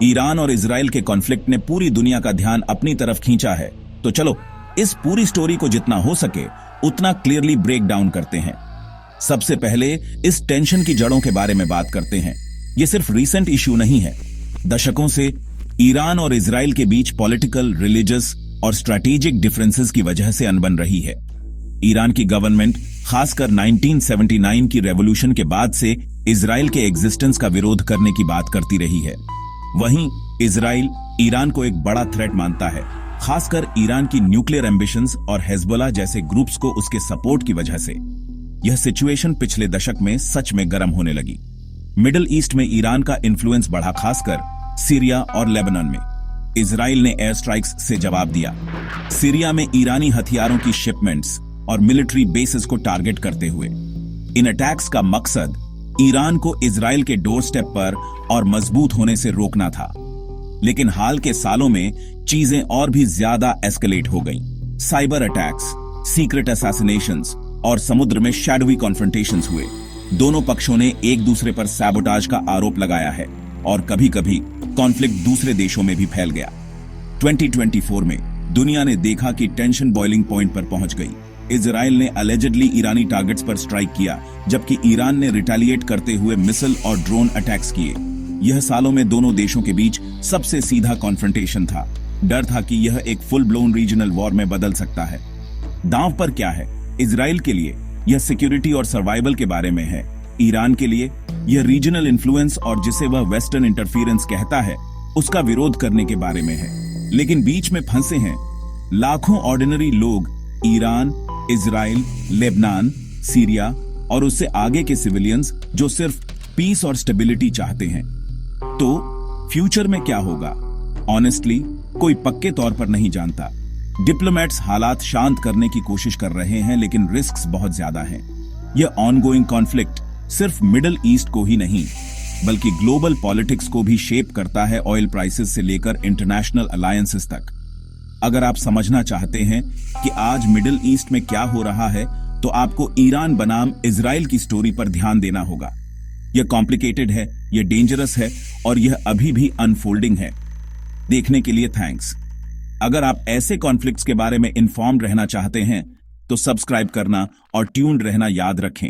Iran और Israel के conflict ने पूरी दुनिया का ध्यान अपनी तरफ खींचा है। तो चलो इस पूरी स्टोरी को जितना हो सके उतना क्लियरली ब्रेक डाउन करते हैं। सबसे पहले इस टेंशन की जड़ों के बारे में बात करते हैं। यह सिर्फ रीसेंट इश्यू नहीं है। दशकों से ईरान और इजराइल के बीच पॉलिटिकल, रिलीजियस और स्ट्रैटेजिक डिफरेंसेस की वजह से अनबन रही है। ईरान की गवर्नमेंट खासकर 1979 की रेवोल्यूशन के बाद से इजराइल के एग्जिस्टेंस का विरोध करने की बात करती रही है। वहीं इजराइल ईरान को एक बड़ा थ्रेट मानता है, खासकर ईरान की न्यूक्लियर एम्बिशंस और हेजबोला जैसे ग्रुप्स को उसके सपोर्ट की वजह से। यह सिचुएशन पिछले दशक में सच में गर्म होने लगी। मिडिल ईस्ट में ईरान का इन्फ्लुएंस बढ़ा, खासकर सीरिया और लेबनान में। इजराइल ने एयर स्ट्राइक्स से जवाब दिया, सीरिया में ईरानी हथियारों की शिपमेंट्स और मिलिट्री बेसेस को टारगेट करते हुए। इन अटैक्स का मकसद ईरान को इजराइल के डोर स्टेप पर और मजबूत होने से रोकना था। लेकिन हाल के सालों में चीजें और भी ज्यादा एस्केलेट हो गईं। साइबर अटैक्स, सीक्रेट असैसिनेशंस और समुद्र में शैडोवी कॉन्फ्रंटेशंस हुए। दोनों पक्षों ने एक दूसरे पर सैबोटाज का आरोप लगाया है और कभी-कभी कॉन्फ्लिक्ट दूसरे देशों में भी फैल गया। 2024 में दुनिया ने देखा कि टेंशन बॉइलिंग पॉइंट पर पहुंच गई। इजराइल ने अलेजेडली ईरानी टारगेट्स पर स्ट्राइक किया, जबकि ईरान ने रिटेलिएट करते हुए मिसाइल और ड्रोन अटैक्स किए। यह सालों में दोनों देशों के बीच सबसे सीधा कॉन्फ्रंटेशन था। डर था कि यह एक फुल ब्लोन रीजनल वॉर में बदल सकता है। दांव पर क्या है? इजराइल के लिए यह सिक्योरिटी और सर्वाइवल के बारे में है। ईरान के लिए यह रीजनल इन्फ्लुएंस और जिसे वह वेस्टर्न इंटरफियरेंस कहता है, उसका विरोध करने के बारे में है। लेकिन बीच में फंसे हैं लाखों ऑर्डिनरी लोग, ईरान, इजराइल, लेबनान, सीरिया और उससे आगे के सिविलियंस जो सिर्फ पीस और स्टेबिलिटी चाहते हैं। तो फ्यूचर में क्या होगा? ऑनेस्टली कोई पक्के तौर पर नहीं जानता। डिप्लोमेट्स हालात शांत करने की कोशिश कर रहे हैं, लेकिन रिस्क्स बहुत ज्यादा हैं। यह ऑनगोइंग कॉन्फ्लिक्ट सिर्फ मिडिल ईस्ट को ही नहीं बल्कि ग्लोबल पॉलिटिक्स को भी शेप करता है, ऑयल प्राइसेस से लेकर इंटरनेशनल अलायंसेस तक। अगर आप समझना चाहते हैं कि आज मिडिल ईस्ट में क्या हो रहा है, तो आपको ईरान बनाम इजराइल की स्टोरी पर ध्यान देना होगा। यह कॉम्प्लिकेटेड है, यह डेंजरस है और यह अभी भी अनफोल्डिंग है। देखने के लिए थैंक्स। अगर आप ऐसे कॉन्फ्लिक्ट्स के बारे में इन्फॉर्म्ड रहना चाहते हैं तो सब्सक्राइब करना और ट्यून्ड रहना याद रखें।